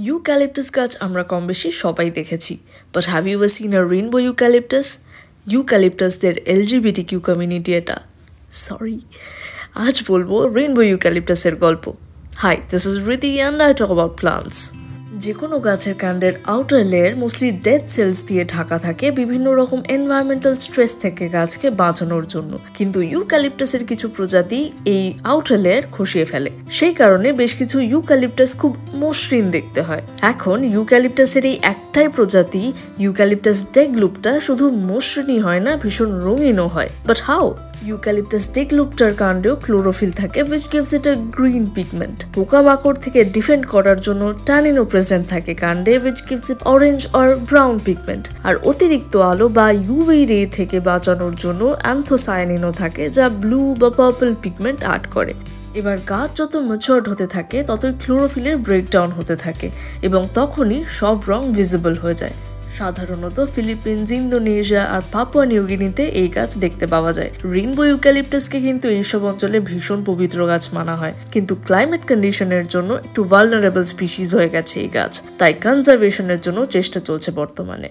Eucalyptus গাছ আমরা কম বেশি সবাই দেখেছি, but have you ever seen a rainbow eucalyptus? ইউক্যালিপটাসদের এলজিবিটিকিউ কমিউনিটি এটা। সরি, আজ বলবো রেইনবো ইউক্যালিপটাসের গল্প। Hi, this is Riti and I talk about plants. যে কোনো গাছের কাণ্ডের outer layer mostly dead cells দিয়ে ঢাকা থাকে বিভিন্ন রকম এনভায়রনমেন্টাল স্ট্রেস থেকে গাছকে বাঁচানোর জন্য, কিন্তু ইউক্যালিপটাসের কিছু প্রজাতি এই আউটার লেয়ার খসিয়ে ফেলে। সেই কারণে বেশ কিছু ইউক্যালিপটাস খুব মসৃণ দেখতে হয়। এখন ইউক্যালিপটাসের এই একটাই প্রজাতি ইউক্যালিপটাস ডেগলুপটা শুধু মসৃণই হয় না, ভীষণ রঙিনও হয়। But how? ইউক্যালিপটাস ডেগলুপটার কাণ্ডেও ক্লোরোফিল থাকে, which gives it a green pigment. পোকামাকড় থেকে ডিফেন্ড করার জন্য ট্যানিনও প্রেজেন্ট থাকে কাণ্ডে, which gives it orange or brown pigment. আর অতিরিক্ত আলো বা ইউভি রে থেকে বাঁচানোর জন্য অ্যান্থোসায়ানিনও থাকে, যা ব্লু বা পার্পল পিগমেন্ট অ্যাড করে। এবার গাছ যত ম্যাচিউরড হতে থাকে ততই ক্লোরোফিলের ব্রেকডাউন হতে থাকে এবং তখনই সব রং ভিজিবল হয়ে যায়। সাধারণত ফিলিপিন্স, ইন্দোনেশিয়া আর পাপুয়া নিউগিনিতে এই গাছ দেখতে পাওয়া যায়। রেইনবো ইউক্যালিপটাসকে কিন্তু এইসব অঞ্চলে ভীষণ পবিত্র গাছ মানা হয়, কিন্তু ক্লাইমেট কন্ডিশনের জন্য একটু ভালনারেবল স্পিসিস হয়ে গেছে এই গাছ, তাই কনজারভেশনের জন্য চেষ্টা চলছে বর্তমানে।